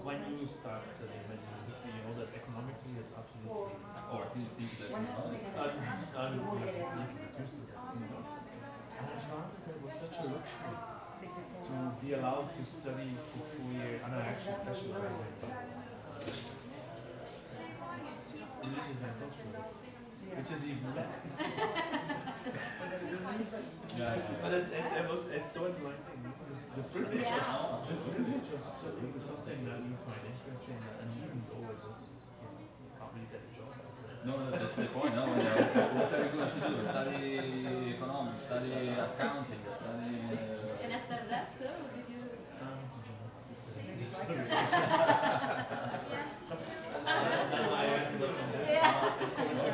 when you start studying medicine, you know that economically it's absolutely. Or do you think that I'm used to that. And I found that it was such a luxury to be allowed to study for 4 years, and I actually specialized in religious and culturalism, which is even less. But it's so enlightening. The privilege of studying is something that you find interesting, and even though it's you can't really get a job. No, that's the point. No, what are you going to do? Study economics, study accounting, study. And after that, so did you?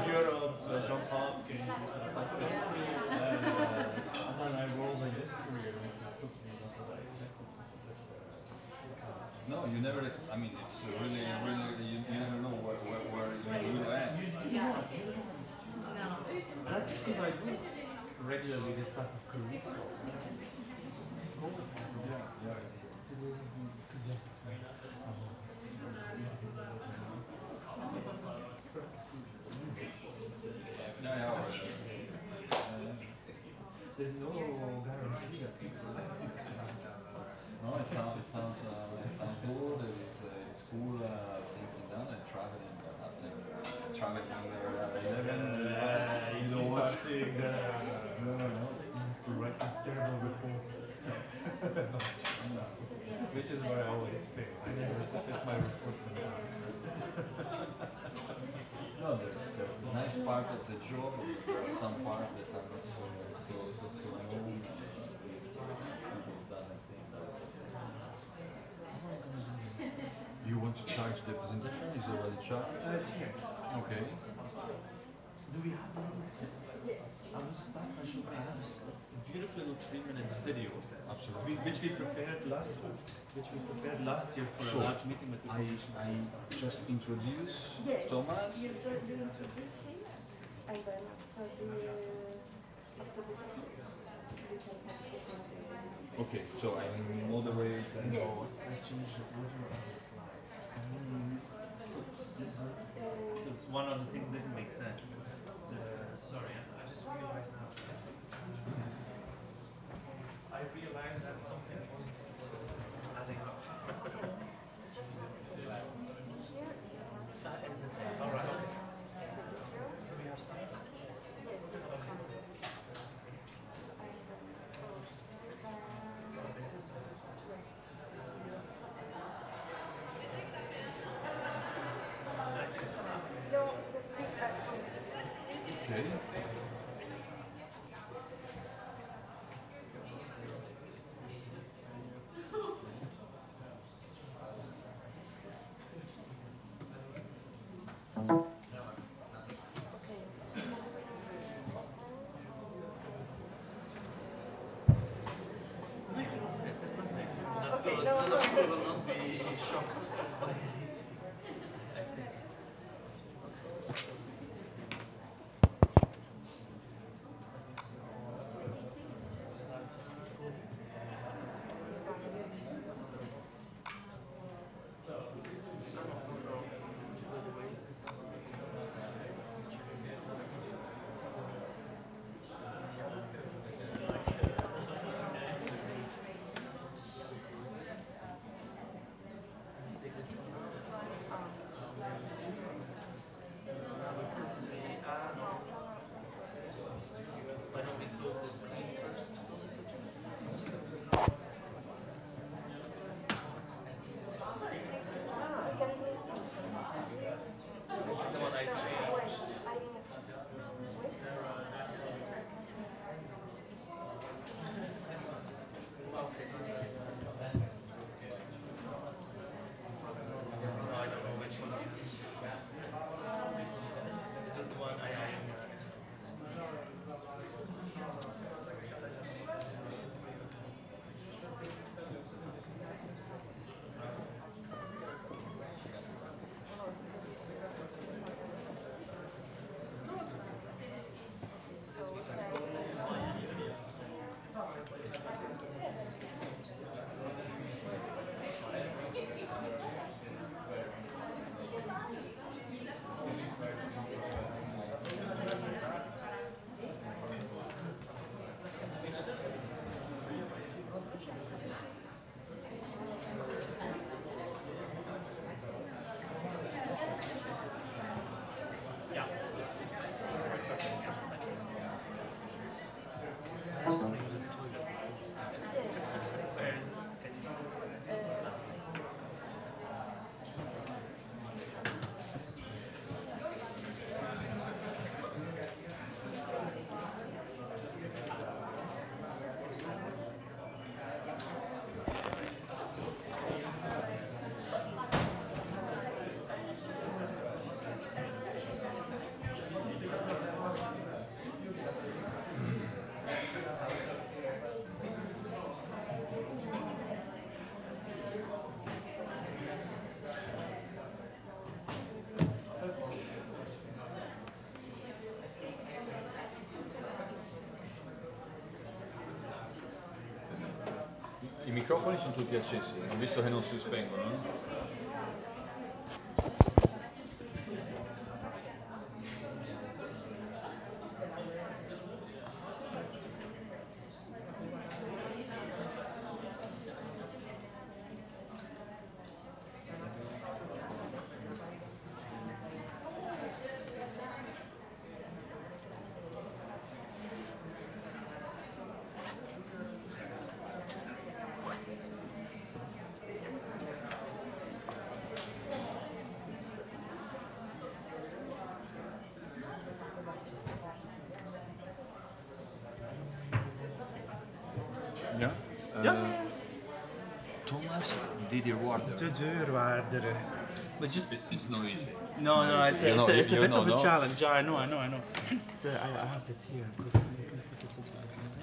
Europe, Johns Hopkins, and then I rolled in this career, which took me not what I expected. No, you never. I mean, it's really, you never know where you will end. And I think because I do regularly this type of career. There's no guarantee that people like this kind of stuff. No, it sounds good. It's cool thinking down and traveling, but nothing. Traveling under 11. You know what? To write these terrible reports. Which is where I always fail. I never submit my reports and I'm successful. No, there's a nice part of the job, there are some parts that are not so known. You want to charge the presentation? Is it already charged? It's here. Okay. Do we have I will start by showing I have a beautiful little 3-minute video. Absolutely. Which we prepared last year for a large meeting with the Commission. I just introduce Thomas. You introduce him, and then after the speech, we can have Okay, so I moderate and yes. I changed the order of the slides. Because one of the things didn't make sense. Sorry, I just realized now. I realized that something wasn't adding up. Is it there? All right. Do we have some? Okay. People will not be shocked by anything. I think. Why don't we close the screen first? I microfoni sono tutti accesi, ho visto che non si spengono. Ja? Thomas Dedeurwaerdere. But just It's not easy. no, it's You a, know, it's a you bit know, of a no? challenge. I know. I have it here.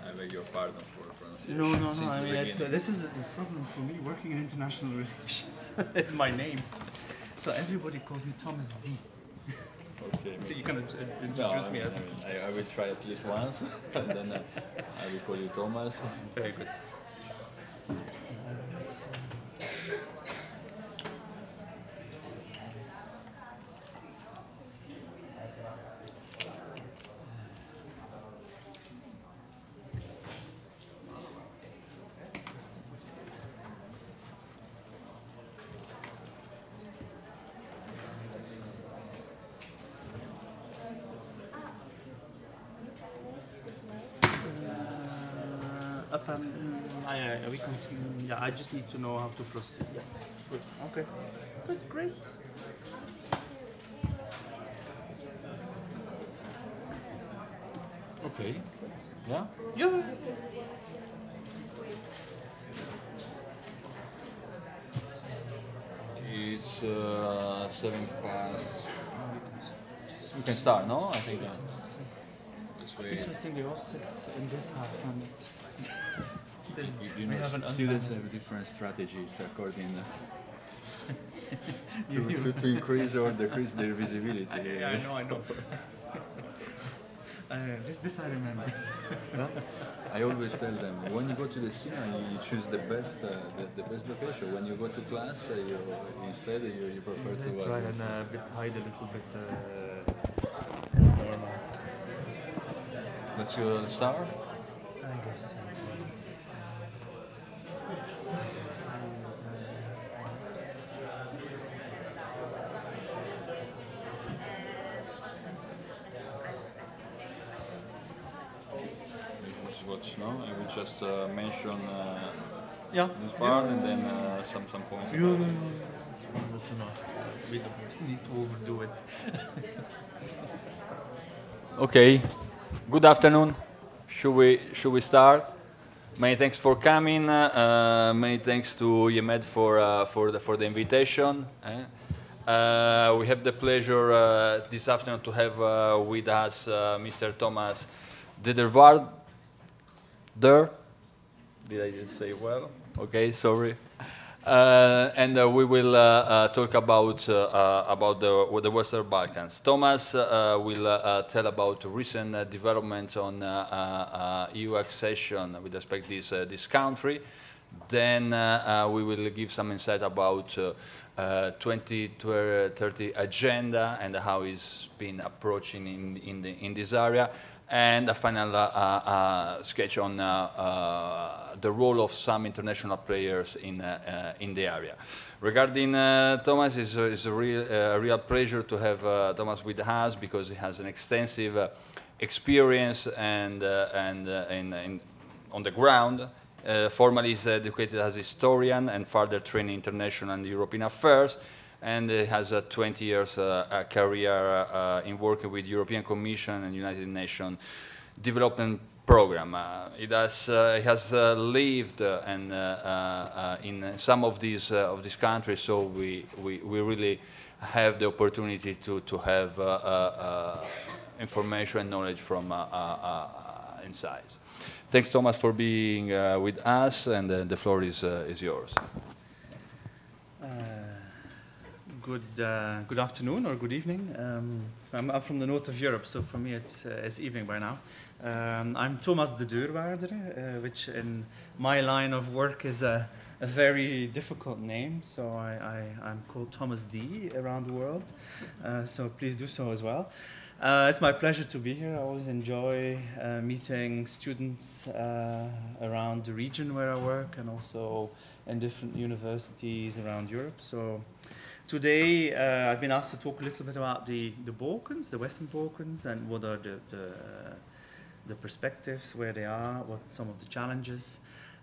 I beg your pardon for pronunciation. No. Since I the mean, beginning. this is a problem for me working in international relations. It's my name, so everybody calls me Thomas D. Okay. So you can No, introduce me as I will try at least once, and then I will call you Thomas. very good. We continue. Yeah, I just need to know how to proceed. Yeah. Good. Okay. Good. Great. Okay. Yeah? Yeah. It's 7 past. We can start, no? I think. Let's It's wait. interesting. We all sit in this half and You we know, have an students have different strategies according You- to increase or decrease their visibility. I know. This I remember. I always tell them when you go to the cinema, you choose the best location. When you go to class, you prefer to. Try and hide a little bit. It's normal. Let's go start. I guess. What, no? I will just mention Yeah. this part and then some points. That's enough. We don't need to overdo it. Okay. Good afternoon. Should we start? Many thanks for coming. Many thanks to IEMed for the invitation. We have the pleasure this afternoon to have with us Mr. Thomas Dedeurwaerdere. Did I just say well? Okay, sorry. And we will talk about the Western Balkans. Thomas will tell about recent developments on EU accession with respect to this country. Then we will give some insight about 2030 agenda and how it's been approaching in this area. And a final sketch on the role of some international players in the area. Regarding Thomas, it's a real pleasure to have Thomas with us because he has an extensive experience and on the ground. Formerly, he's educated as a historian and further trained in international and European affairs. And he has a 20 years career in working with European Commission and United Nations Development Program. He has lived in some of these countries, so we really have the opportunity to have information and knowledge from inside. Thanks, Thomas, for being with us, and the floor is yours. Good afternoon or good evening. I'm from the north of Europe, so for me it's evening by now. I'm Thomas Dedeurwaerdere, which in my line of work is a very difficult name, so I'm called Thomas D around the world, so please do so as well. It's my pleasure to be here. I always enjoy meeting students around the region where I work and also in different universities around Europe. So today I've been asked to talk a little bit about the Balkans, the Western Balkans, and what are the perspectives, where they are, what some of the challenges.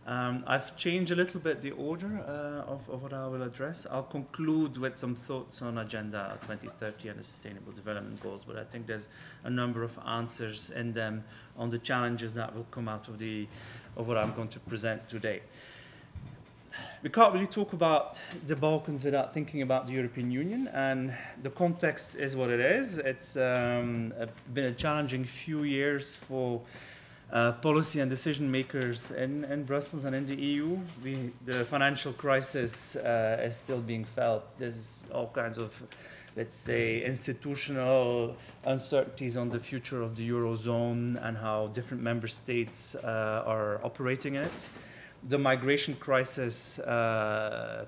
I've changed a little bit the order of what I will address. I'll conclude with some thoughts on Agenda 2030 and the Sustainable Development Goals, but I think there's a number of answers in them on the challenges that will come out of what I'm going to present today. We can't really talk about the Balkans without thinking about the European Union, and the context is what it is. It's been a challenging few years for policy and decision makers in Brussels and in the EU. The financial crisis is still being felt. There's all kinds of, let's say, institutional uncertainties on the future of the Eurozone and how different member states are operating in it. The migration crisis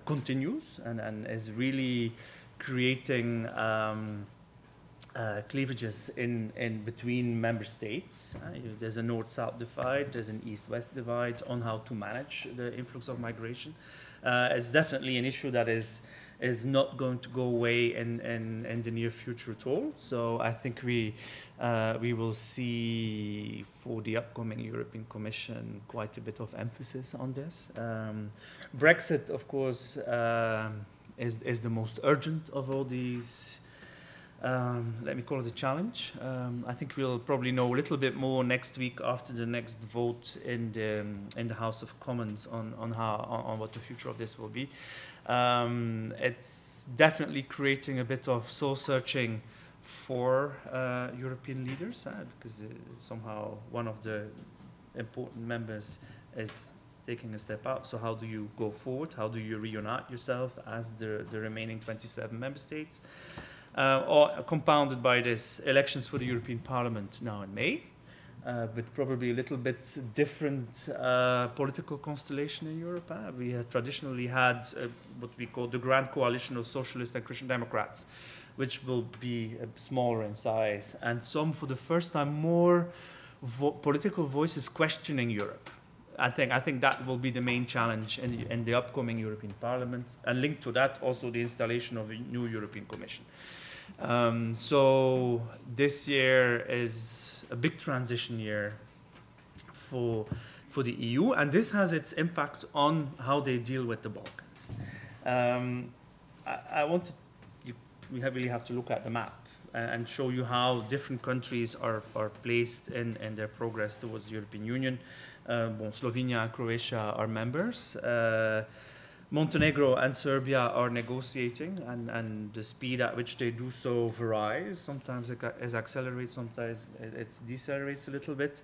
continues and is really creating cleavages in between member states. There's a north-south divide, there's an east-west divide on how to manage the influx of migration. It's definitely an issue that is not going to go away in the near future at all. So I think we will see for the upcoming European Commission quite a bit of emphasis on this. Brexit, of course, is the most urgent of all these. Let me call it a challenge. I think we'll probably know a little bit more next week after the next vote in the House of Commons on what the future of this will be. It's definitely creating a bit of soul searching for European leaders, because somehow one of the important members is taking a step out. So how do you go forward? How do you reunite yourself as the remaining 27 member states? Or compounded by this elections for the European Parliament now in May, but probably a little bit different political constellation in Europe. We have traditionally had what we call the Grand Coalition of Socialists and Christian Democrats, which will be smaller in size, and some, for the first time, more political voices questioning Europe. I think that will be the main challenge in the upcoming European Parliament, and linked to that also the installation of a new European Commission. So this year is a big transition year for the EU, and this has its impact on how they deal with the Balkans. We really have to look at the map and show you how different countries are placed in their progress towards the European Union. Slovenia and Croatia are members. Montenegro and Serbia are negotiating, and the speed at which they do so varies. Sometimes it accelerates, sometimes it decelerates a little bit.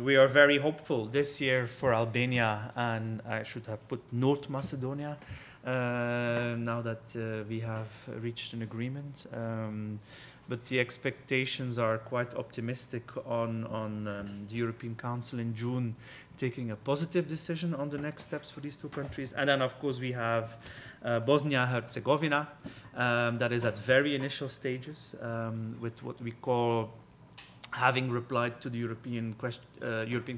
We are very hopeful this year for Albania, and I should have put North Macedonia, now that we have reached an agreement. But the expectations are quite optimistic on the European Council in June taking a positive decision on the next steps for these two countries. And then, of course, we have Bosnia-Herzegovina, that is at very initial stages, with what we call having replied to the European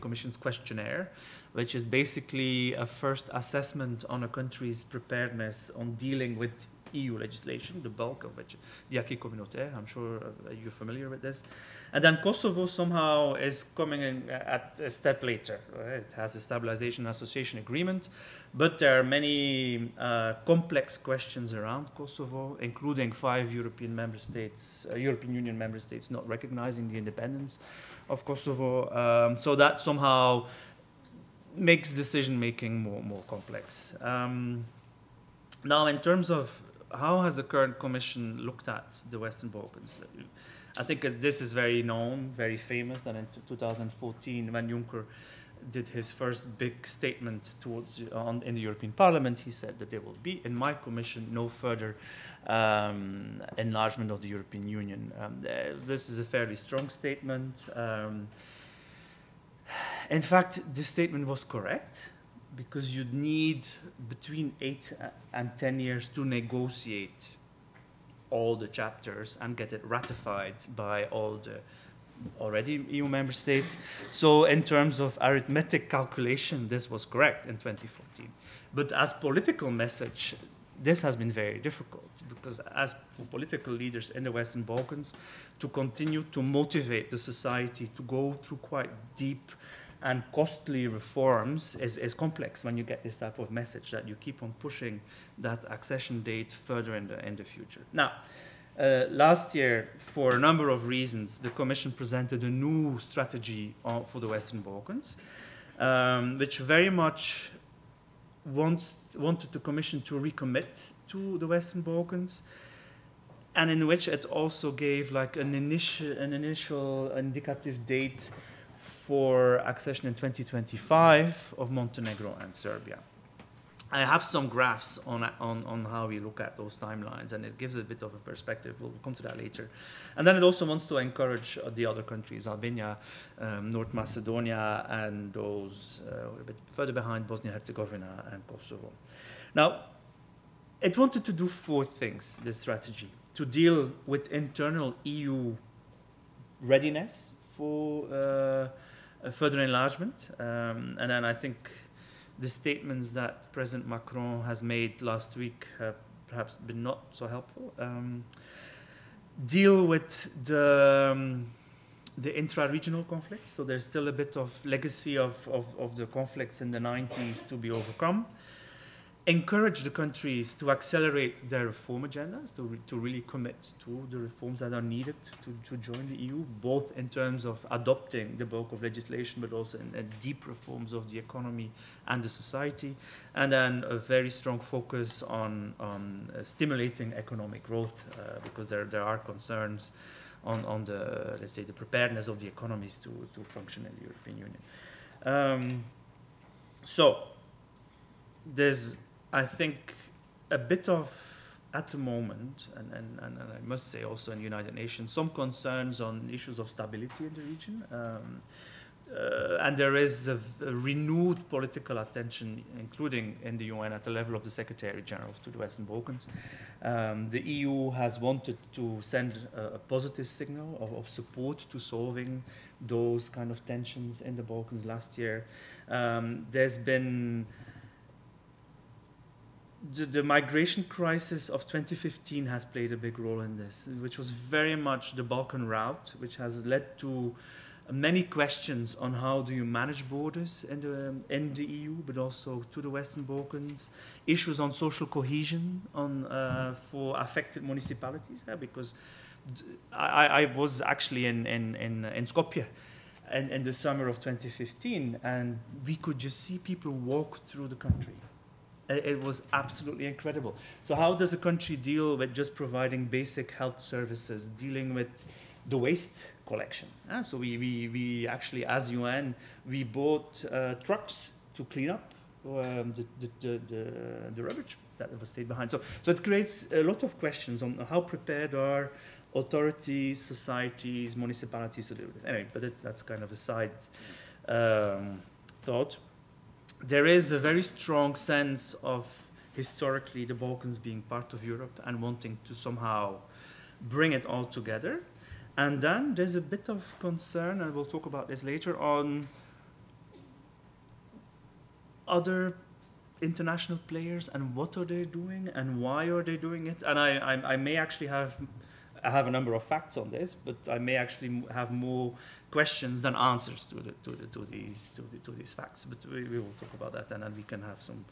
Commission's questionnaire, which is basically a first assessment on a country's preparedness on dealing with EU legislation, the bulk of which, the acquis communautaire, I'm sure you're familiar with this. And then Kosovo somehow is coming in at a step later. Right? It has a stabilization and association agreement, but there are many complex questions around Kosovo, including 5 European Union member states not recognizing the independence of Kosovo. So that somehow makes decision-making more complex. Now, in terms of how has the current Commission looked at the Western Balkans? I think this is very known, very famous, that in 2014, when Juncker did his first big statement in the European Parliament, he said that there will be, in my commission, no further enlargement of the European Union. This is a fairly strong statement. In fact, this statement was correct, because you'd need between 8 and 10 years to negotiate all the chapters and get it ratified by all the already EU member states. So in terms of arithmetic calculation, this was correct in 2014. But as political message, this has been very difficult, because as for political leaders in the Western Balkans, to continue to motivate the society to go through quite deep and costly reforms is complex when you get this type of message that you keep on pushing that accession date further in the future. Now, last year, for a number of reasons, the Commission presented a new strategy for the Western Balkans, which very much wanted the Commission to recommit to the Western Balkans, and in which it also gave like an initial indicative date for accession in 2025 of Montenegro and Serbia. I have some graphs on how we look at those timelines, and it gives a bit of a perspective. We'll come to that later. And then it also wants to encourage the other countries, Albania, North Macedonia, and those a bit further behind, Bosnia-Herzegovina and Kosovo. Now, it wanted to do 4 things, this strategy: to deal with internal EU readiness for further enlargement, and then I think the statements that President Macron has made last week have perhaps been not so helpful. Deal with the intra-regional conflicts, so there's still a bit of legacy of the conflicts in the 90s to be overcome. Encourage the countries to accelerate their reform agendas, to really commit to the reforms that are needed to join the EU, both in terms of adopting the bulk of legislation, but also in deep reforms of the economy and the society. And then a very strong focus on stimulating economic growth, because there are concerns on the, let's say, the preparedness of the economies to function in the European Union. So there's, I think, a bit of, at the moment, and I must say also in the United Nations, some concerns on issues of stability in the region. And there is a renewed political attention, including in the UN at the level of the Secretary General to the Western Balkans. The EU has wanted to send a positive signal of support to solving those kind of tensions in the Balkans last year. There's been the migration crisis of 2015 has played a big role in this, which was very much the Balkan route, which has led to many questions on how do you manage borders in the EU, but also to the Western Balkans. Issues on social cohesion for affected municipalities, because I was actually in Skopje in the summer of 2015, and we could just see people walk through the country. It was absolutely incredible. So how does a country deal with just providing basic health services, dealing with the waste collection? So we actually, as UN, we bought trucks to clean up the rubbish that was stayed behind. So it creates a lot of questions on how prepared are authorities, societies, municipalities to do this. Anyway, but that's kind of a side thought. There is a very strong sense of historically the Balkans being part of Europe and wanting to somehow bring it all together. And then there's a bit of concern, and we'll talk about this later, on other international players and what are they doing and why are they doing it. And I may actually have a number of facts on this, but I may actually have more questions than answers to these facts. But we will talk about that, and then we can have some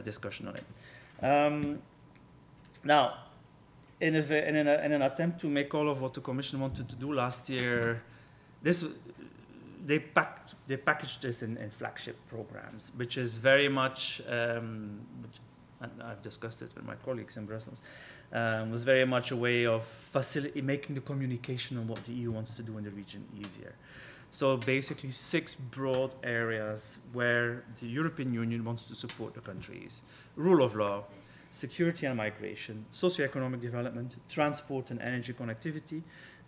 discussion on it. Now, in an attempt to make all of what the Commission wanted to do last year, they packaged this in flagship programs, which is very much, and I've discussed it with my colleagues in Brussels, was very much a way of making the communication on what the EU wants to do in the region easier. So basically 6 broad areas where the European Union wants to support the countries: rule of law, security and migration, socioeconomic development, transport and energy connectivity,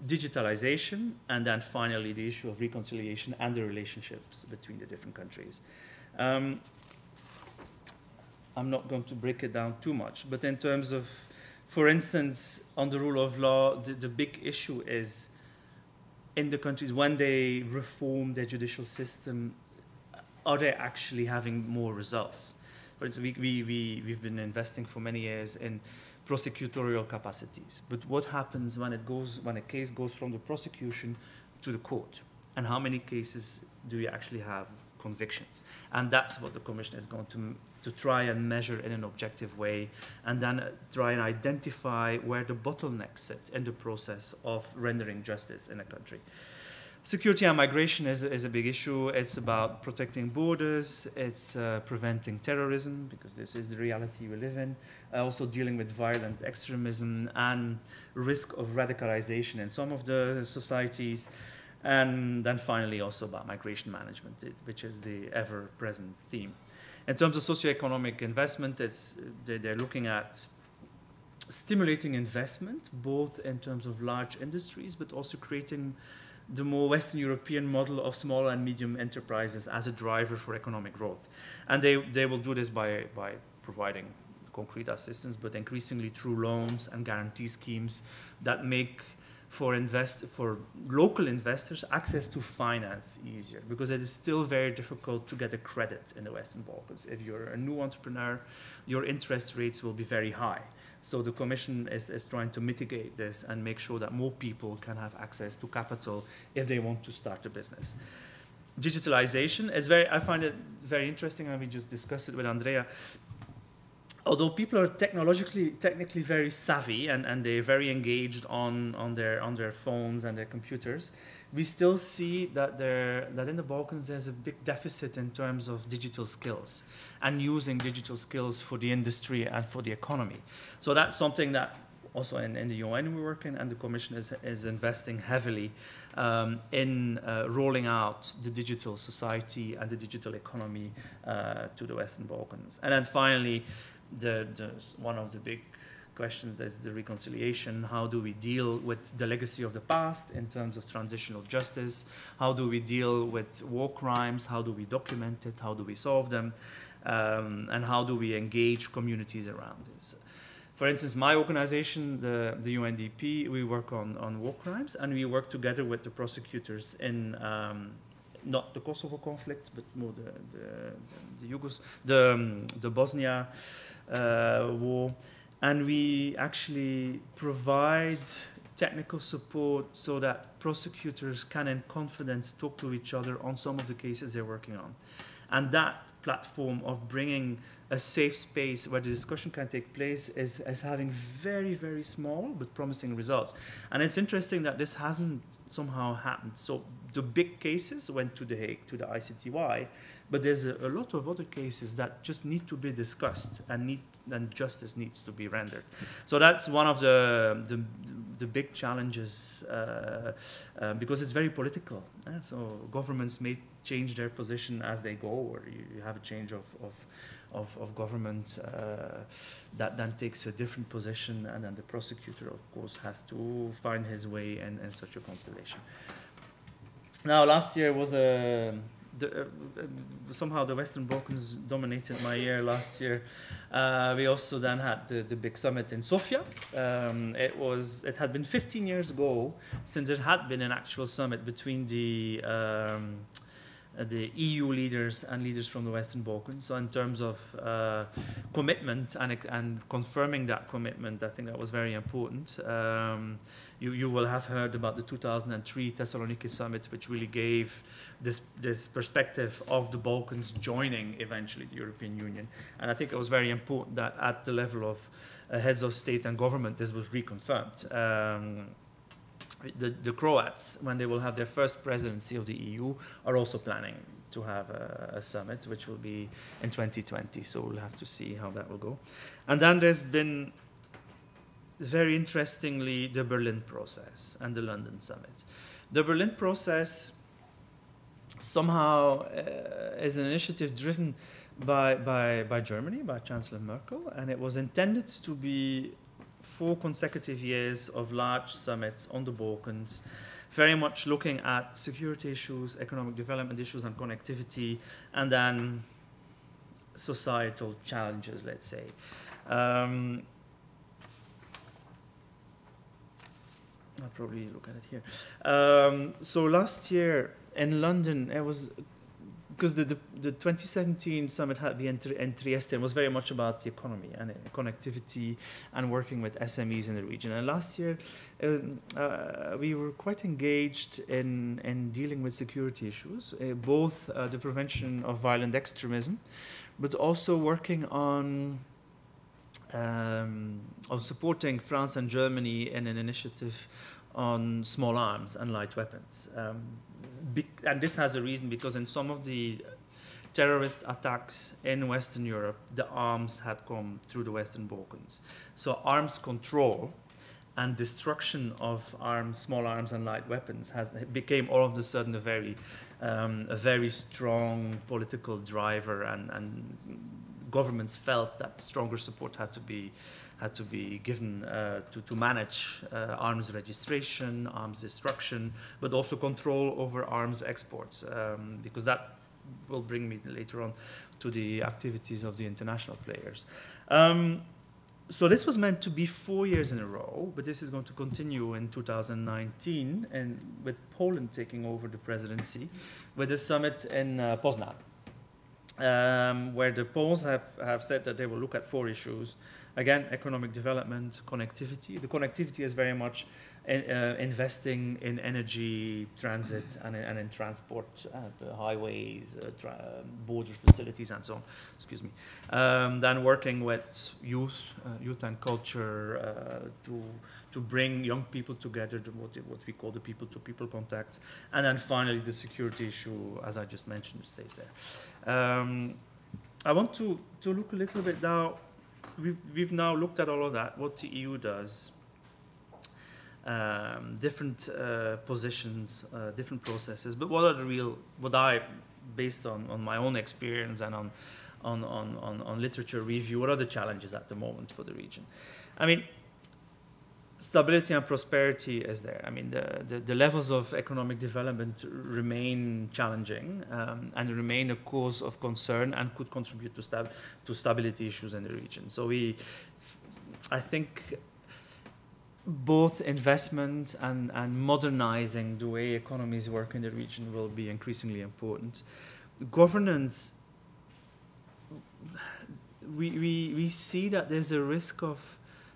digitalization, and then finally the issue of reconciliation and the relationships between the different countries. I'm not going to break it down too much, but in terms of, for instance, on the rule of law, the big issue is in the countries when they reform their judicial system, are they actually having more results? For instance, we've been investing for many years in prosecutorial capacities, but what happens when a case goes from the prosecution to the court? And how many cases do you actually have convictions? And that's what the Commission is going to try and measure in an objective way, and then try and identify where the bottlenecks sit in the process of rendering justice in a country. Security and migration is a big issue. It's about protecting borders, it's preventing terrorism, because this is the reality we live in, also dealing with violent extremism and risk of radicalization in some of the societies, and then finally also about migration management, which is the ever-present theme. In terms of socioeconomic investment, they're looking at stimulating investment, both in terms of large industries, but also creating the more Western European model of small and medium enterprises as a driver for economic growth. And they will do this by providing concrete assistance, but increasingly through loans and guarantee schemes that make for local investors access to finance easier, because it is still very difficult to get a credit in the Western Balkans. If you're a new entrepreneur, your interest rates will be very high. So the Commission is trying to mitigate this and make sure that more people can have access to capital if they want to start a business. Digitalization is I find it very interesting, and we just discussed it with Andrea. Although people are technically very savvy and they're very engaged on their phones and their computers, we still see that in the Balkans there's a big deficit in terms of digital skills and using digital skills for the industry and for the economy. So that's something that also in the UN we work in, and the Commission is investing heavily in rolling out the digital society and the digital economy to the Western Balkans. And then finally, one of the big questions is the reconciliation. How do we deal with the legacy of the past in terms of transitional justice? How do we deal with war crimes? How do we document it? How do we solve them? And how do we engage communities around this? For instance, my organization, the UNDP, we work on war crimes, and we work together with the prosecutors in not the Kosovo conflict, but more the Bosnia war, and we actually provide technical support so that prosecutors can in confidence talk to each other on some of the cases they're working on. And that platform of bringing a safe space where the discussion can take place is having very, very small but promising results. And it's interesting that this hasn't somehow happened. So the big cases went to The Hague, to the ICTY, but there's a lot of other cases that just need to be discussed and justice needs to be rendered. So that's one of the big challenges because it's very political. So governments may change their position as they go, or you have a change of government that then takes a different position, and then the prosecutor, of course, has to find his way in such a constellation. Now, last year was somehow the Western Balkans dominated my year last year. We also then had the big summit in Sofia. It had been 15 years ago since it had been an actual summit between the EU leaders and leaders from the Western Balkans. So in terms of commitment and confirming that commitment, I think that was very important. You will have heard about the 2003 Thessaloniki summit, which really gave this perspective of the Balkans joining eventually the European Union. And I think it was very important that at the level of heads of state and government, this was reconfirmed. The Croats, when they will have their first presidency of the EU, are also planning to have a summit, which will be in 2020. So we'll have to see how that will go. And then there's been, very interestingly, the Berlin process and the London summit. The Berlin process somehow is an initiative driven by Germany, by Chancellor Merkel, and it was intended to be 4 consecutive years of large summits on the Balkans, very much looking at security issues, economic development issues, and connectivity, and then societal challenges, let's say. I'll probably look at it here. So last year in London, it was because the 2017 summit had been in Trieste and was very much about the economy and connectivity and working with SMEs in the region. And last year, we were quite engaged in dealing with security issues, both the prevention of violent extremism, but also working on supporting France and Germany in an initiative on small arms and light weapons. And this has a reason, because in some of the terrorist attacks in Western Europe, the arms had come through the Western Balkans. So arms control and destruction of arms, small arms and light weapons became all of a sudden a very strong political driver, and governments felt that stronger support had to be given to manage arms registration, arms destruction, but also control over arms exports, because that will bring me later on to the activities of the international players. So this was meant to be 4 years in a row, but this is going to continue in 2019, and with Poland taking over the presidency, with a summit in Poznan, where the Poles have said that they will look at 4 issues. Again, economic development, connectivity. The connectivity is very much investing in energy, transit, and in transport, highways, border facilities, and so on. Excuse me. Then working with youth and culture to bring young people together, what we call the people-to-people contacts. And then finally, the security issue, as I just mentioned, stays there. I want to look a little bit now. We've now looked at all of that, what the EU does, different positions, different processes, but what are based on my own experience and on literature review, what are the challenges at the moment for the region? I mean, stability and prosperity is there. I mean, the levels of economic development remain challenging and remain a cause of concern and could contribute to stability issues in the region. So I think both investment and modernizing the way economies work in the region will be increasingly important. Governance, we see that there's a risk of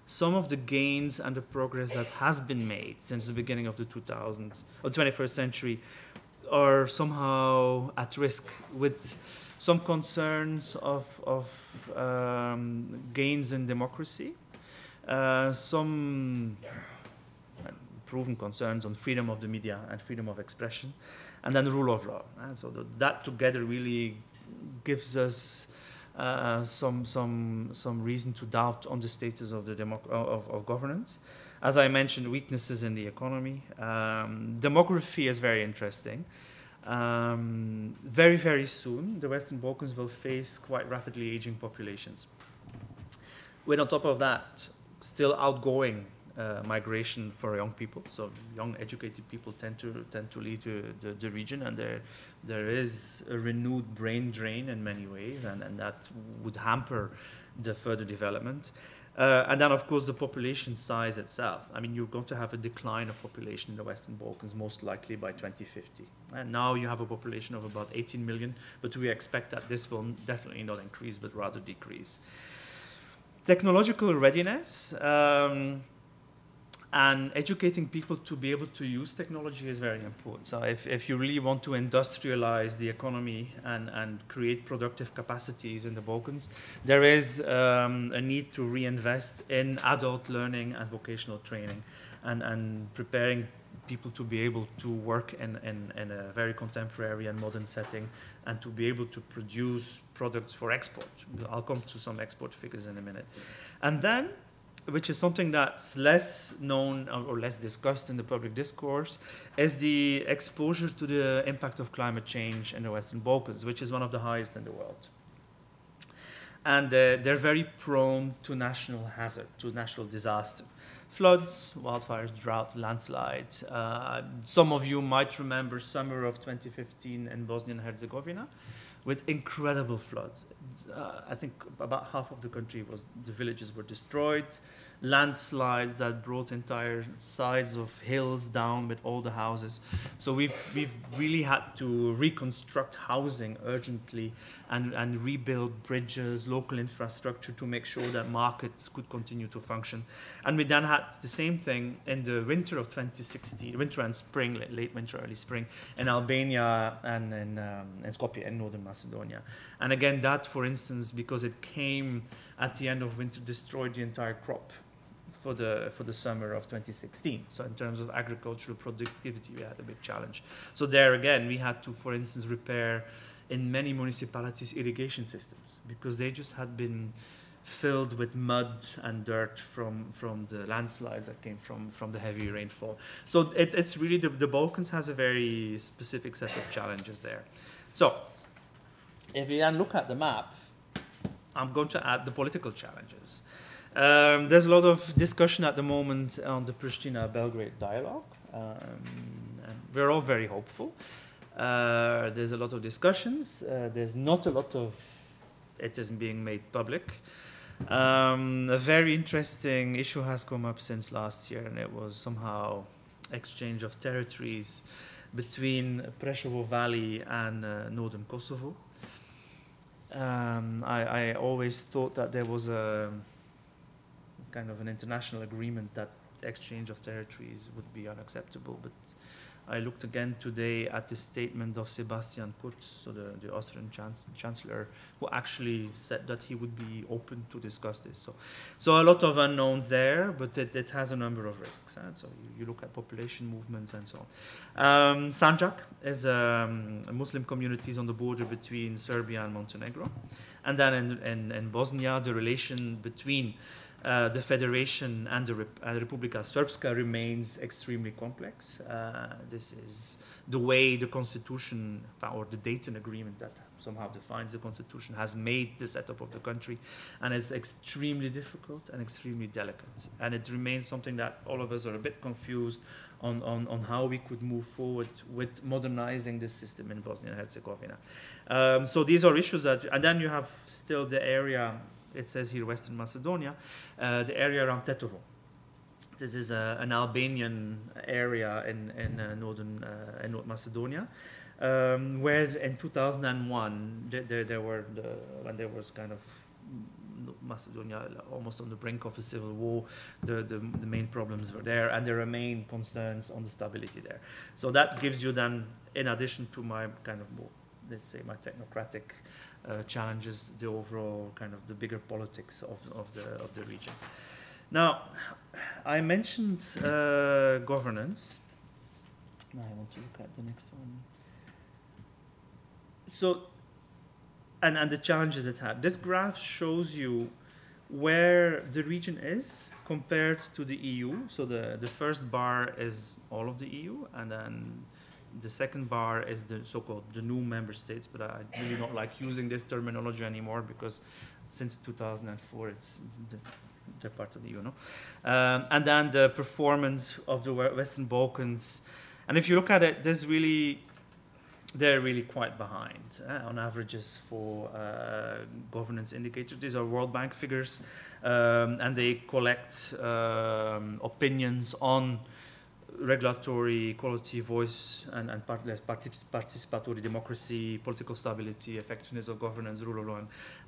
some of the gains and the progress that has been made since the beginning of the 2000s or 21st century are somehow at risk, with some concerns of gains in democracy, some proven concerns on freedom of the media and freedom of expression, and then the rule of law. And so that together really gives us some reason to doubt on the status of of governance. As I mentioned, weaknesses in the economy. Demography is very interesting. Very, very soon, the Western Balkans will face quite rapidly aging populations. With, on top of that, still outgoing migration for young people. So young, educated people tend to leave the region, and there is a renewed brain drain in many ways, and that would hamper the further development. And then, of course, the population size itself. I mean, you're going to have a decline of population in the Western Balkans, most likely by 2050. And now you have a population of about 18 million, but we expect that this will definitely not increase, but rather decrease. Technological readiness and educating people to be able to use technology is very important. So if you really want to industrialize the economy and create productive capacities in the Balkans, there is a need to reinvest in adult learning and vocational training and preparing people to be able to work in a very contemporary and modern setting and to be able to produce products for export. I'll come to some export figures in a minute. And then which is something that's less known or less discussed in the public discourse, is the exposure to the impact of climate change in the Western Balkans, which is one of the highest in the world. And they're very prone to national hazard, to national disaster. Floods, wildfires, drought, landslides. Some of you might remember summer of 2015 in Bosnia and Herzegovina with incredible floods. I think about half of the country the villages were destroyed. Landslides that brought entire sides of hills down with all the houses. So we've really had to reconstruct housing urgently and rebuild bridges, local infrastructure to make sure that markets could continue to function. And we then had the same thing in the winter of 2016, winter and spring, late winter, early spring, in Albania and in Skopje in northern Macedonia. And again, that, for instance, because it came at the end of winter, destroyed the entire crop for the summer of 2016. So in terms of agricultural productivity, we had a big challenge. So there again, we had to, for instance, repair in many municipalities irrigation systems because they just had been filled with mud and dirt from the landslides that came from the heavy rainfall. So it's really, the Balkans has a very specific set of challenges there. So if we then look at the map, I'm going to add the political challenges. There's a lot of discussion at the moment on the Pristina-Belgrade dialogue, and we're all very hopeful. There's a lot of discussions. There's not a lot of it is being made public. A very interesting issue has come up since last year, and it was somehow exchange of territories between Preševo Valley and northern Kosovo. I always thought that there was a kind of an international agreement that exchange of territories would be unacceptable, but I looked again today at the statement of Sebastian Kurz, so the Austrian chancellor, who actually said that he would be open to discuss this. So a lot of unknowns there, but it has a number of risks. So you look at population movements and so on. Sanjak is Muslim communities on the border between Serbia and Montenegro. And then in Bosnia, the relation between the Federation and the Republika Srpska remains extremely complex. This is the way the Constitution, or the Dayton Agreement that somehow defines the Constitution, has made the setup of the country, and it's extremely difficult and extremely delicate. And it remains something that all of us are a bit confused on how we could move forward with modernizing the system in Bosnia and Herzegovina. So these are issues that, and then you have still the area. It says here Western Macedonia, the area around Tetovo. This is an Albanian area in North Macedonia, where in 2001 when there was kind of Macedonia almost on the brink of a civil war, the main problems were there, and there remain concerns on the stability there. So that gives you then, in addition to my kind of more, let's say, my technocratic challenges, the overall kind of the bigger politics of the region. Now, I mentioned governance. Now I want to look at the next one. So, and the challenges it had. This graph shows you where the region is compared to the EU. So the first bar is all of the EU, and then the second bar is the so-called the new member states, but I really don't like using this terminology anymore because since 2004 they're part of the EU, no? And then the performance of the Western Balkans, and if you look at it, they're really quite behind on averages for governance indicators. These are World Bank figures, and they collect opinions on regulatory equality, voice, and participatory democracy, political stability, effectiveness of governance, rule of law,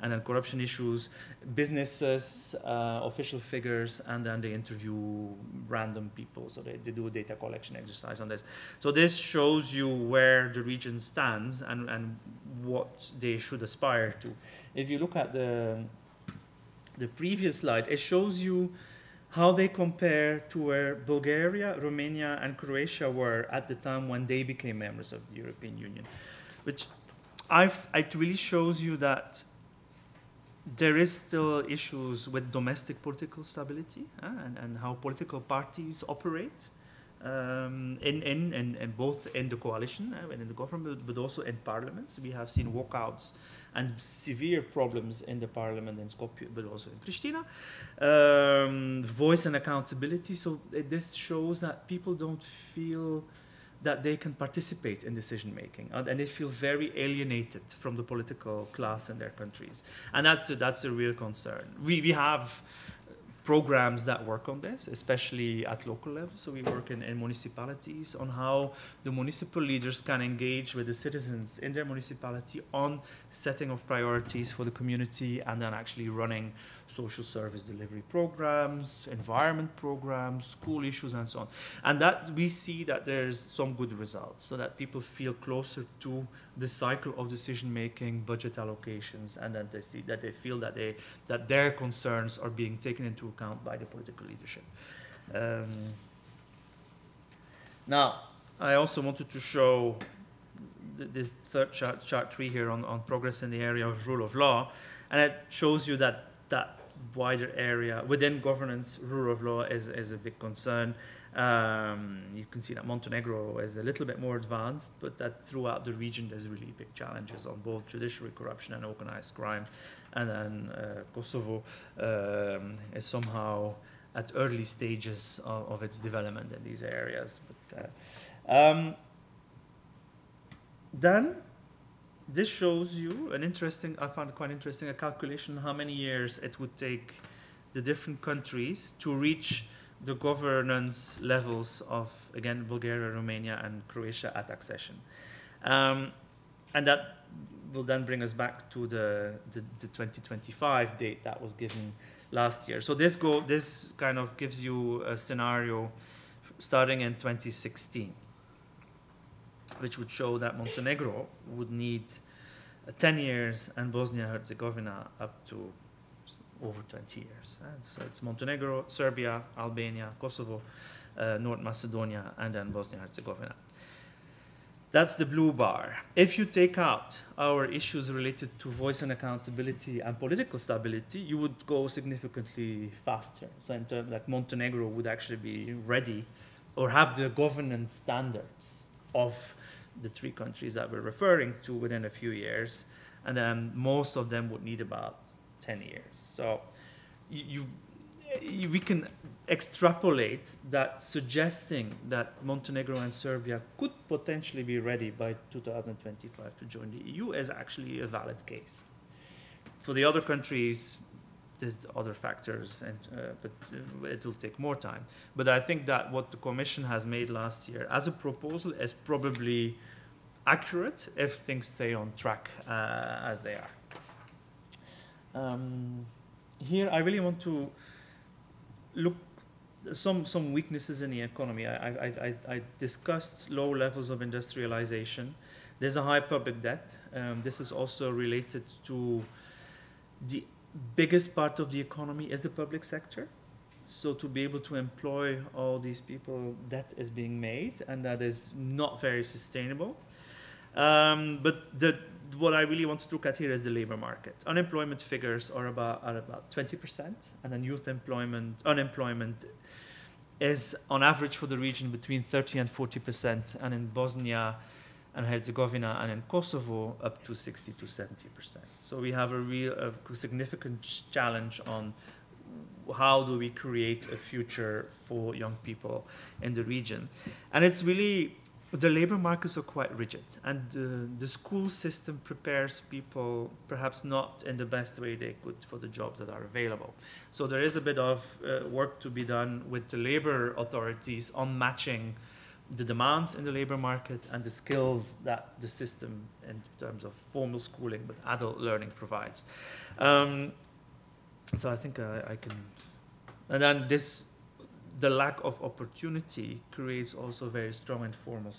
and then corruption issues, businesses, official figures, and then they interview random people. So they do a data collection exercise on this. So this shows you where the region stands and what they should aspire to. If you look at the previous slide, it shows you how they compare to where Bulgaria, Romania, and Croatia were at the time when they became members of the European Union, which it really shows you that there is still issues with domestic political stability and how political parties operate in both in the coalition and in the government, but also in parliaments. We have seen walkouts and severe problems in the parliament in Skopje, but also in Pristina. Voice and accountability. So this shows that people don't feel that they can participate in decision making, and they feel very alienated from the political class in their countries, and that's a real concern. We have programs that work on this, especially at local level. So we work in municipalities on how the municipal leaders can engage with the citizens in their municipality on setting of priorities for the community, and then actually running social service delivery programs, environment programs, school issues, and so on. And that we see that there's some good results, so that people feel closer to the cycle of decision making, budget allocations, and then they feel that their concerns are being taken into account by the political leadership. Now, I also wanted to show this third chart 3 here on progress in the area of rule of law, and it shows you that wider area within governance, rule of law is a big concern. You can see that Montenegro is a little bit more advanced, but that throughout the region there's really big challenges on both judiciary corruption and organized crime. And then Kosovo is somehow at early stages of its development in these areas. But, then this shows you an interesting, I found it quite interesting, a calculation how many years it would take the different countries to reach the governance levels of, again, Bulgaria, Romania, and Croatia at accession. And that will then bring us back to the 2025 date that was given last year. So this kind of gives you a scenario starting in 2016, which would show that Montenegro would need 10 years and Bosnia-Herzegovina up to over 20 years. So it's Montenegro, Serbia, Albania, Kosovo, North Macedonia, and then Bosnia-Herzegovina. That's the blue bar. If you take out our issues related to voice and accountability and political stability, you would go significantly faster. So in terms like Montenegro would actually be ready or have the governance standards of the 3 countries that we're referring to within a few years, and then most of them would need about 10 years. So we can extrapolate that, suggesting that Montenegro and Serbia could potentially be ready by 2025 to join the EU is actually a valid case. For the other countries, there's other factors, and but it will take more time. But I think that what the Commission has made last year as a proposal is probably accurate if things stay on track as they are. Here, I really want to look some weaknesses in the economy. I discussed low levels of industrialization. There's a high public debt. This is also related to the biggest part of the economy is the public sector. So to be able to employ all these people, debt is being made, and that is not very sustainable. But what I really want to look at here is the labor market. Unemployment figures are about 20%, and then youth unemployment is on average for the region between 30 and 40%, and in Bosnia and Herzegovina and in Kosovo up to 60 to 70%. So we have a significant challenge on how do we create a future for young people in the region. And it's really, the labor markets are quite rigid, and the school system prepares people perhaps not in the best way they could for the jobs that are available. So there is a bit of work to be done with the labor authorities on matching the demands in the labor market and the skills that the system in terms of formal schooling but adult learning provides. So I think I can, and then the lack of opportunity creates also a very strong informal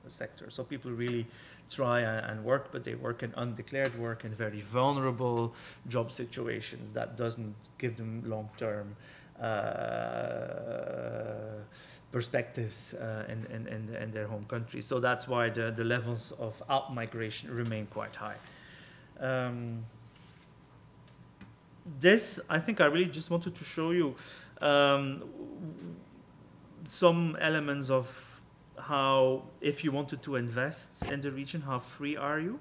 sector. So people really try and work, but they work in undeclared work in very vulnerable job situations that doesn't give them long-term perspectives in their home country. So that's why the levels of out-migration remain quite high. this, I think I really just wanted to show you some elements of how, if you wanted to invest in the region, how free are you?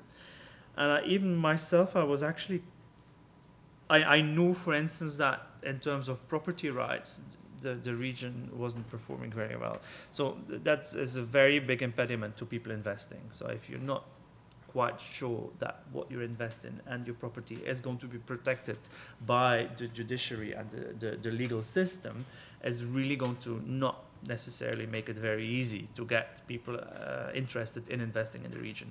And even myself, I was actually, I knew, for instance, that in terms of property rights, the region wasn't performing very well. So that is a very big impediment to people investing. So if you're not quite sure that what you're investing and your property is going to be protected by the judiciary and the legal system, is really going to not necessarily make it very easy to get people interested in investing in the region.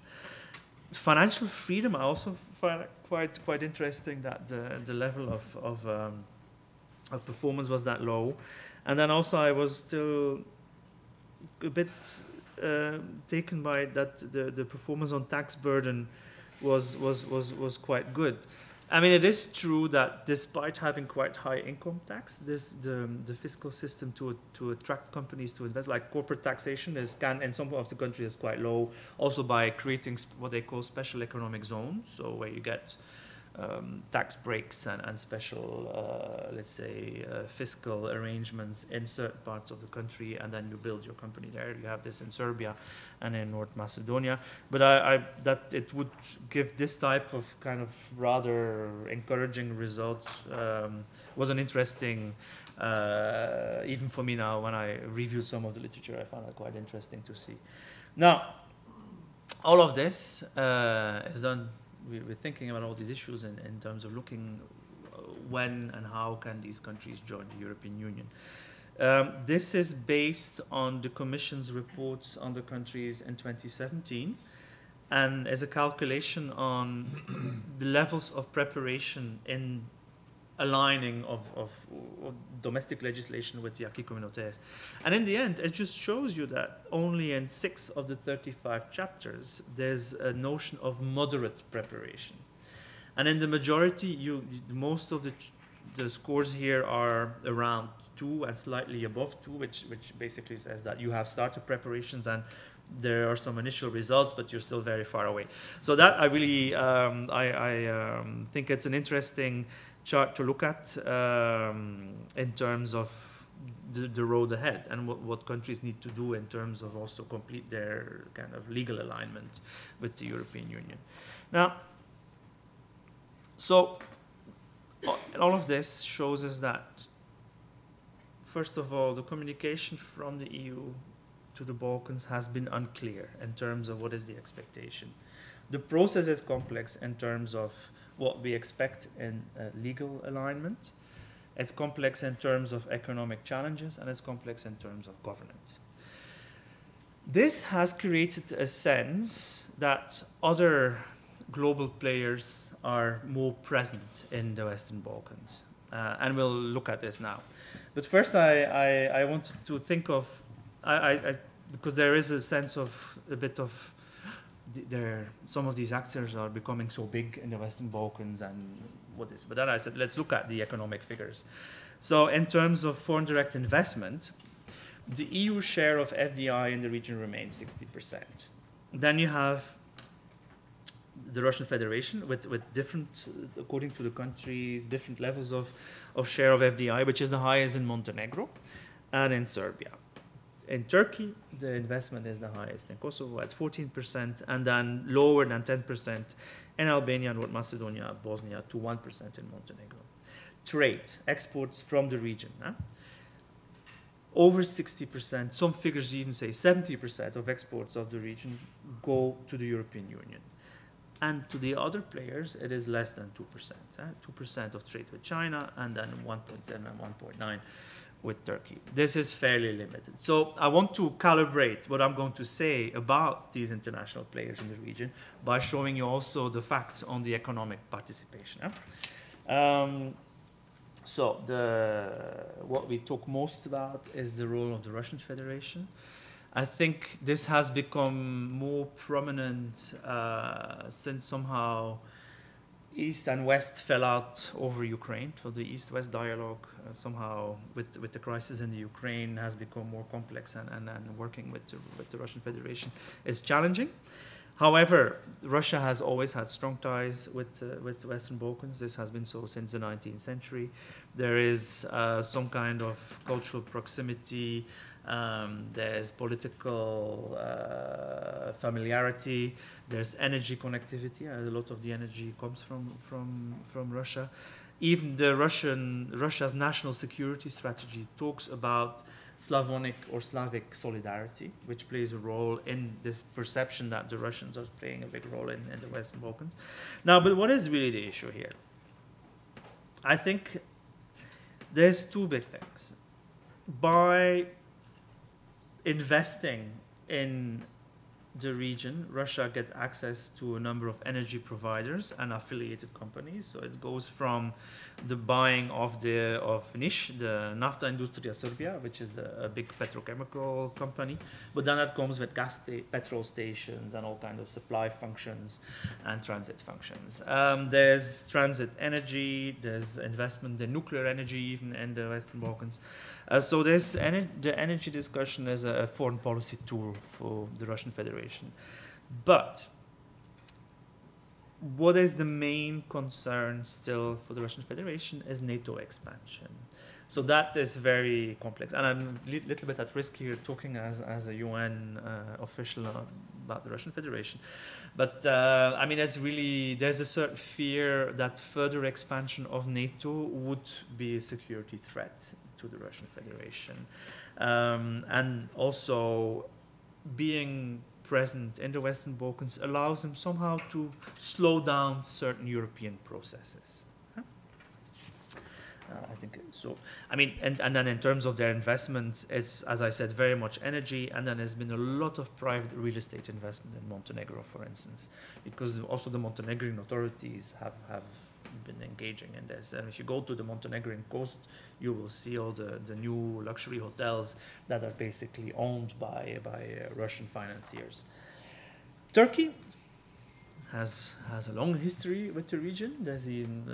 Financial freedom, I also find quite interesting that the level of performance was that low. And then also I was still a bit taken by that the performance on tax burden was quite good. I mean, it is true that despite having quite high income tax, the fiscal system to attract companies to invest, like corporate taxation, in some of the countries is quite low. Also by creating what they call special economic zones, so where you get tax breaks and special, let's say, fiscal arrangements in certain parts of the country, and then you build your company there. You have this in Serbia and in North Macedonia. But that it would give this type of kind of rather encouraging results was an interesting, even for me now, when I reviewed some of the literature, I found it quite interesting to see. Now, all of this is done. We're thinking about all these issues in terms of looking when and how can these countries join the European Union. This is based on the Commission's reports on the countries in 2017 and is a calculation on the levels of preparation in aligning of domestic legislation with the acquis communautaire. And in the end, it just shows you that only in 6 of the 35 chapters, there's a notion of moderate preparation. And in the majority, most of the scores here are around 2 and slightly above 2, which basically says that you have started preparations and there are some initial results, but you're still very far away. So that I really, I think it's an interesting chart to look at in terms of the road ahead and what countries need to do in terms of also complete their kind of legal alignment with the European Union. Now, so all of this shows us that, first of all, the communication from the EU to the Balkans has been unclear in terms of what is the expectation. The process is complex in terms of what we expect in legal alignment. It's complex in terms of economic challenges, and it's complex in terms of governance. This has created a sense that other global players are more present in the Western Balkans. And we'll look at this now. But first, I wanted to think of, because there is a sense of a bit of, some of these actors are becoming so big in the Western Balkans and what is. But then I said, let's look at the economic figures. So in terms of foreign direct investment, the EU share of FDI in the region remains 60%. Then you have the Russian Federation with different, according to the countries, different levels of share of FDI, which is the highest in Montenegro and in Serbia. In Turkey, the investment is the highest in Kosovo at 14%, and then lower than 10% in Albania, North Macedonia, Bosnia, to 1% in Montenegro. Trade, exports from the region. Over 60%, some figures even say 70% of exports of the region go to the European Union. And to the other players, it is less than 2%. 2% of trade with China, and then 1.7 and 1.9 with Turkey. This is fairly limited. So I want to calibrate what I'm going to say about these international players in the region by showing you also the facts on the economic participation. So what we talk most about is the role of the Russian Federation. I think this has become more prominent since somehow East and West fell out over Ukraine. So the East-West dialogue somehow with the crisis in the Ukraine has become more complex, and working with the Russian Federation is challenging. However, Russia has always had strong ties with the Western Balkans. This has been so since the 19th century. There is some kind of cultural proximity. There's political familiarity. There's energy connectivity. A lot of the energy comes from Russia. Even Russia's national security strategy talks about Slavonic or Slavic solidarity, which plays a role in this perception that the Russians are playing a big role in the Western Balkans. Now, but what is really the issue here? I think there's two big things. By investing in the region, Russia gets access to a number of energy providers and affiliated companies. So it goes from the buying of NIS, the Nafta Industria Serbia, which is a big petrochemical company, but then that comes with petrol stations and all kinds of supply functions and transit functions. There's transit energy, there's investment in nuclear energy even in the Western Balkans. So this the energy discussion is a foreign policy tool for the Russian Federation. But what is the main concern still for the Russian Federation is NATO expansion. So that is very complex. And I'm a little bit at risk here talking as a UN official about the Russian Federation. But I mean, there's a certain fear that further expansion of NATO would be a security threat to the Russian Federation. And also being present in the Western Balkans allows them somehow to slow down certain European processes. I think so. I mean, and then in terms of their investments, it's, as I said, very much energy, and then there's been a lot of private real estate investment in Montenegro, for instance, because also the Montenegrin authorities have been engaging in this. And if you go to the Montenegrin coast, you will see all the new luxury hotels that are basically owned by Russian financiers. Turkey has a long history with the region. There's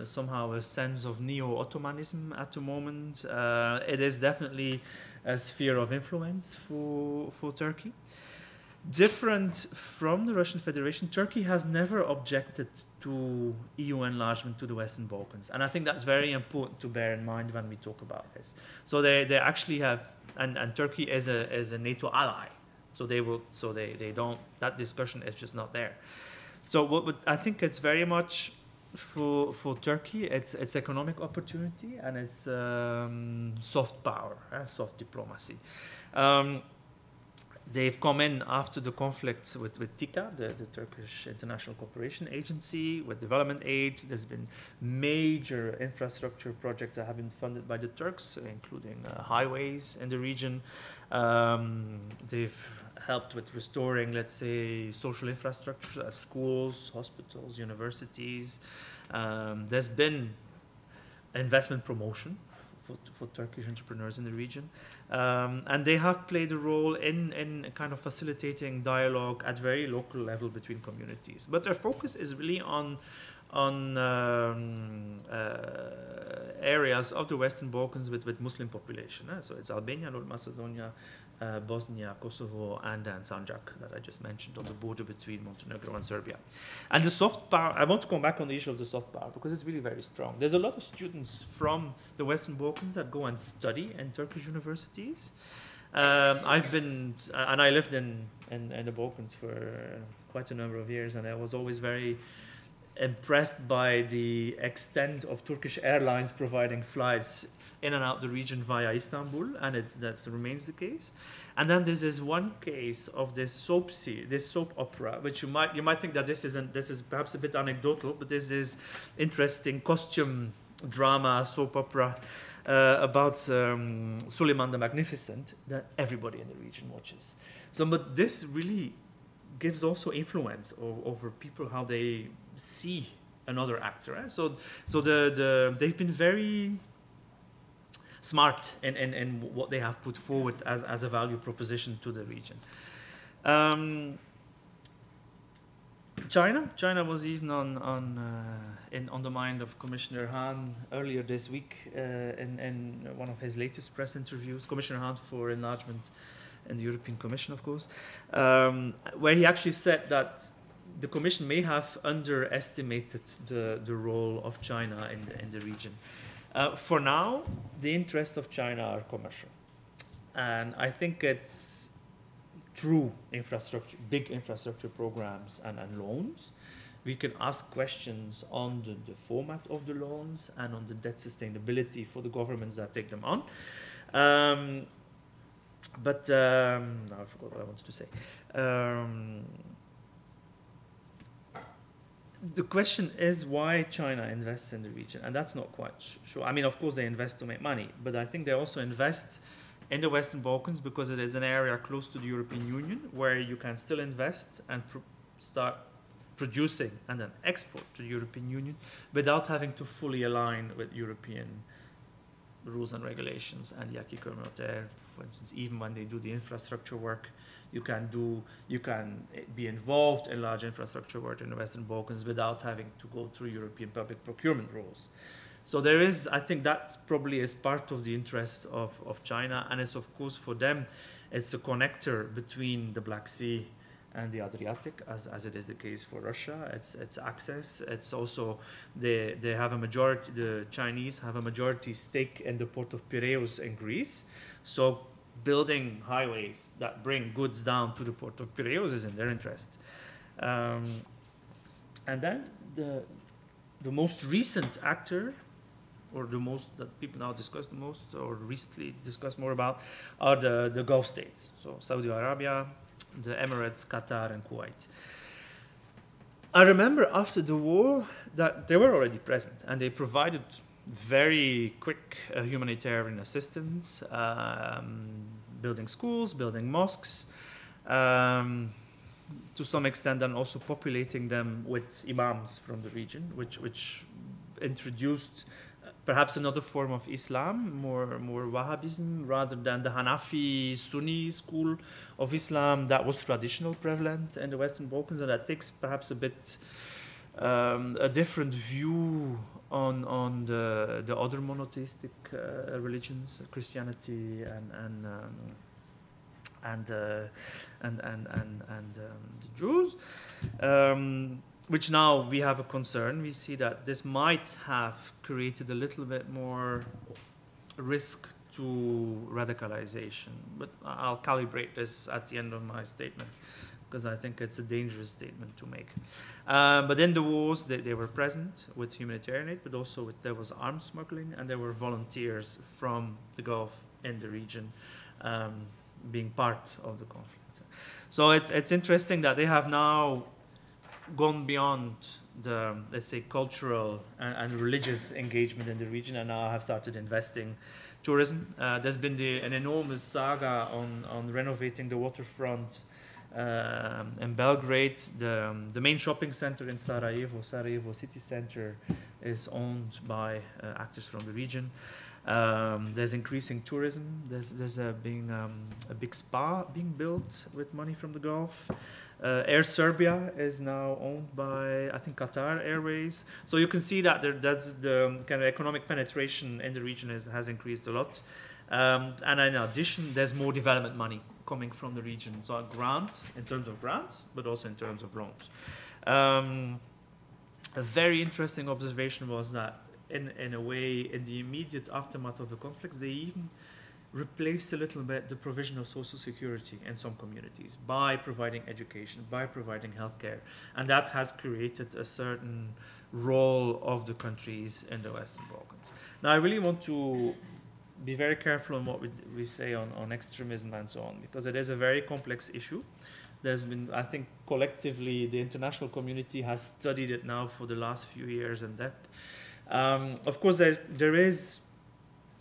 somehow a sense of neo-Ottomanism at the moment. It is definitely a sphere of influence for Turkey. Different from the Russian Federation, Turkey has never objected to EU enlargement to the Western Balkans. And I think that's very important to bear in mind when we talk about this. So they actually have, and Turkey is a NATO ally. So they don't, that discussion is just not there. So what I think it's very much for Turkey, it's economic opportunity and it's soft power, soft diplomacy. They've come in after the conflict with TICA, the Turkish International Cooperation Agency, with development aid. There's been major infrastructure projects that have been funded by the Turks, including highways in the region. They've helped with restoring, let's say, social infrastructure, schools, hospitals, universities. There's been investment promotion for Turkish entrepreneurs in the region. And they have played a role in kind of facilitating dialogue at very local level between communities. But their focus is really on areas of the Western Balkans with Muslim population. So it's Albania, North Macedonia, Bosnia, Kosovo, and then Sanjak that I just mentioned on the border between Montenegro and Serbia. And the soft power, I want to come back on the issue of the soft power because it's really very strong. There's a lot of students from the Western Balkans that go and study in Turkish universities. I've been, and I lived in the Balkans for quite a number of years, and I was always very impressed by the extent of Turkish Airlines providing flights in and out the region via Istanbul, and that remains the case. And then there's this one case of this soap opera, which you might think that this is perhaps a bit anecdotal, but this is interesting costume drama soap opera about Suleiman the Magnificent that everybody in the region watches. So, but this really gives also influence over people how they see another actor. So they've been very smart in what they have put forward as a value proposition to the region. China was even on the mind of Commissioner Hahn earlier this week in one of his latest press interviews. Commissioner Hahn for enlargement in the European Commission, of course, where he actually said that the Commission may have underestimated the role of China in the region. For now, the interests of China are commercial. And I think it's through infrastructure, big infrastructure programs and loans, we can ask questions on the format of the loans and on the debt sustainability for the governments that take them on. Now I forgot what I wanted to say. The question is why China invests in the region, and that's not quite sure. I mean, of course, they invest to make money, but I think they also invest in the Western Balkans because it is an area close to the European Union where you can still invest and start producing and then export to the European Union without having to fully align with European rules and regulations and the acquis communautaire. For instance, even when they do the infrastructure work, you can be involved in large infrastructure work in the Western Balkans without having to go through European public procurement rules. So there is, I think that probably is part of the interest of China, and it's of course for them, it's a connector between the Black Sea and the Adriatic, as it is the case for Russia. It's access. It's also they have a majority. The Chinese have a majority stake in the port of Piraeus in Greece. So building highways that bring goods down to the port of Piraeus is in their interest. And then the most recent actor, or the most that people now discuss the most, or recently discuss more about, are the Gulf states. So Saudi Arabia, the Emirates, Qatar, and Kuwait. I remember after the war that they were already present, and they provided very quick humanitarian assistance, building schools, building mosques, to some extent, and also populating them with imams from the region, which introduced perhaps another form of Islam, more Wahhabism, rather than the Hanafi Sunni school of Islam that was traditional prevalent in the Western Balkans, and that takes perhaps a bit a different view on the other monotheistic religions, Christianity and the Jews. Which now we have a concern. We see that this might have created a little bit more risk to radicalization. But I'll calibrate this at the end of my statement because I think it's a dangerous statement to make. But in the wars, they were present with humanitarian aid, but also there was arms smuggling, and there were volunteers from the Gulf in the region being part of the conflict. So it's interesting that they have now gone beyond the, let's say, cultural and religious engagement in the region, and now have started investing tourism. There's been an enormous saga on renovating the waterfront in Belgrade. The main shopping center in Sarajevo City Center, is owned by actors from the region. There's increasing tourism. There's being a big spa being built with money from the Gulf. Air Serbia is now owned by, I think, Qatar Airways. So you can see that that's the kind of economic penetration in the region has increased a lot. And in addition, there's more development money coming from the region. So grants, in terms of grants, but also in terms of loans. A very interesting observation was that in a way, in the immediate aftermath of the conflicts, they even replaced a little bit the provision of social security in some communities by providing education, by providing healthcare. And that has created a certain role of the countries in the Western Balkans. Now, I really want to be very careful on what we say on extremism and so on, because it is a very complex issue. There's been, I think, collectively, the international community has studied it now for the last few years in depth. Of course, there is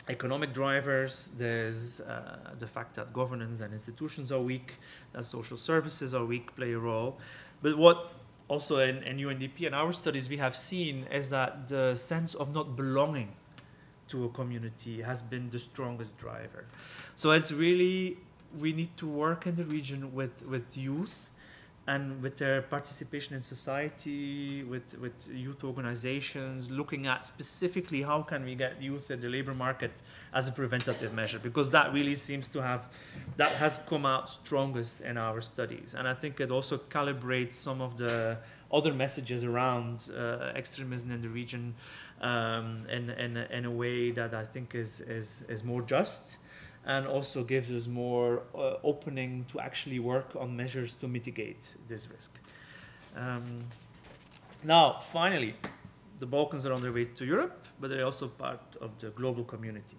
economic drivers. There's the fact that governance and institutions are weak, that social services are weak, play a role. But what also in UNDP and our studies we have seen is that the sense of not belonging to a community has been the strongest driver. So it's really, we need to work in the region with youth and with their participation in society, with youth organizations, looking at specifically how can we get youth in the labor market as a preventative measure, because that really seems to have, that has come out strongest in our studies. And I think it also calibrates some of the other messages around extremism in the region in a way that I think is more just, and also gives us more opening to actually work on measures to mitigate this risk. Now, finally, the Balkans are on their way to Europe, but they're also part of the global community.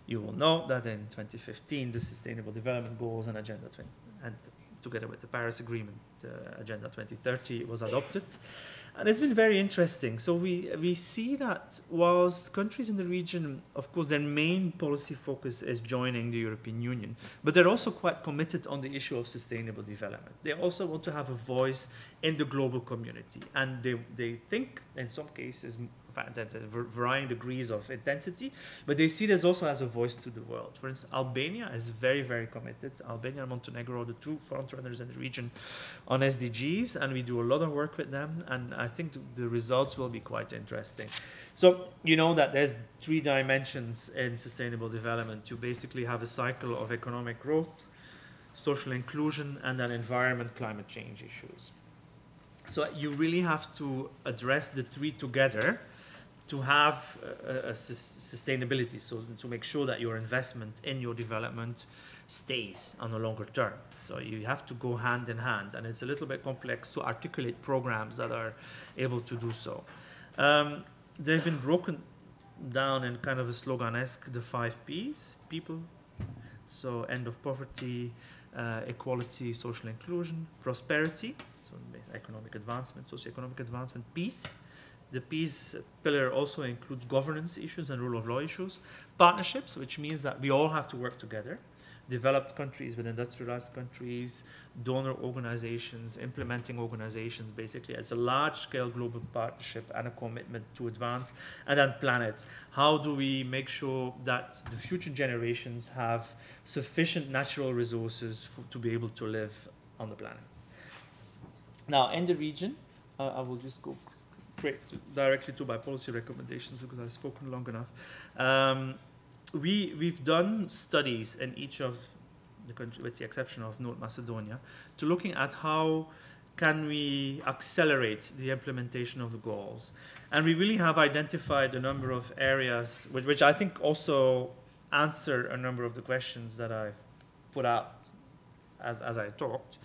You will know that in 2015, the Sustainable Development Goals and Agenda 20, and together with the Paris Agreement, the Agenda 2030 was adopted. And it's been very interesting. So we see that whilst countries in the region, of course, their main policy focus is joining the European Union, but they're also quite committed on the issue of sustainable development. They also want to have a voice in the global community. And they think, in some cases, that's varying degrees of intensity, but they see this also as a voice to the world. For instance, Albania is very, very committed. Albania and Montenegro are the two frontrunners in the region on SDGs, and we do a lot of work with them, and I think the results will be quite interesting. So you know that there's 3 dimensions in sustainable development. You basically have a cycle of economic growth, social inclusion, and then environment, climate change issues. So you really have to address the 3 together to have a sustainability, so to make sure that your investment in your development stays on a longer term. So you have to go hand in hand, and it's a little bit complex to articulate programs that are able to do so. They've been broken down in kind of a slogan-esque, the 5 Ps, people, so end of poverty, equality, social inclusion, prosperity, so economic advancement, socio-economic advancement, peace. The peace pillar also includes governance issues and rule of law issues. Partnerships, which means that we all have to work together. Developed countries with industrialized countries, donor organizations, implementing organizations, basically. It's a large-scale global partnership and a commitment to advance. And then planet. How do we make sure that the future generations have sufficient natural resources to be able to live on the planet? Now, in the region, I will just go directly to my policy recommendations because I've spoken long enough. We've done studies in each of the countries, with the exception of North Macedonia, to looking at how can we accelerate the implementation of the goals. And we really have identified a number of areas which I think also answer a number of the questions that I've put out as I talked.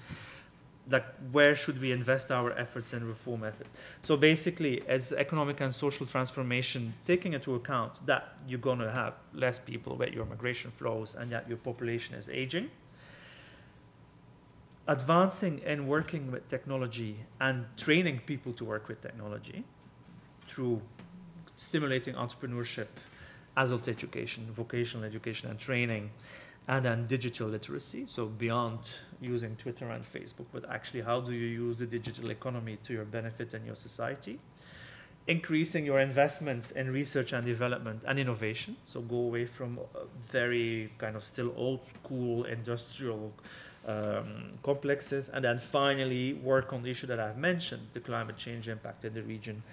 That where should we invest our efforts in reform effort? So basically, as economic and social transformation, taking into account that you're going to have less people with your migration flows and that your population is aging, advancing in working with technology and training people to work with technology through stimulating entrepreneurship, adult education, vocational education and training, and then digital literacy, so beyond using Twitter and Facebook, but actually how do you use the digital economy to your benefit and your society? Increasing your investments in research and development and innovation, so go away from very kind of still old school industrial complexes, and then finally work on the issue that I've mentioned, the climate change impact in the region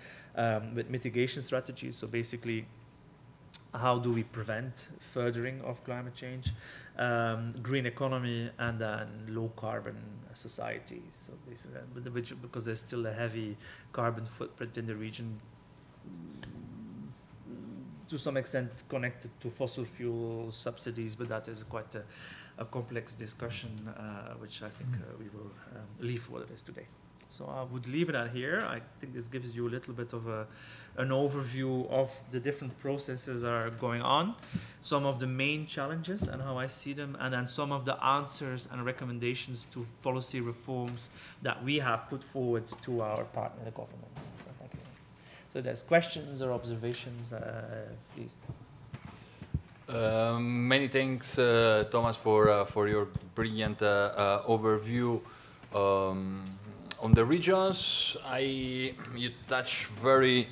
with mitigation strategies, so basically how do we prevent furthering of climate change, green economy, and then low carbon society. So basically, because there's still a heavy carbon footprint in the region, to some extent connected to fossil fuel subsidies, but that is quite a complex discussion, which I think we will leave for what it is today. So I would leave it at here. I think this gives you a little bit of an overview of the different processes that are going on, some of the main challenges and how I see them, and then some of the answers and recommendations to policy reforms that we have put forward to our partner governments. So thank you. So there's questions or observations, please. Many thanks, Thomas, for your brilliant overview. On the regions, you touch very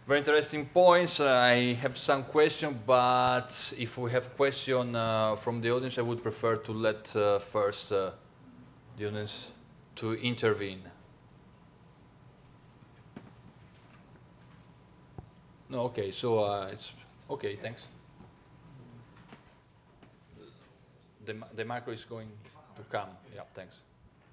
interesting points. I have some questions, but if we have questions from the audience, I would prefer to let first the audience to intervene? No, okay, so it's okay, thanks. The micro is going to come, yeah, thanks.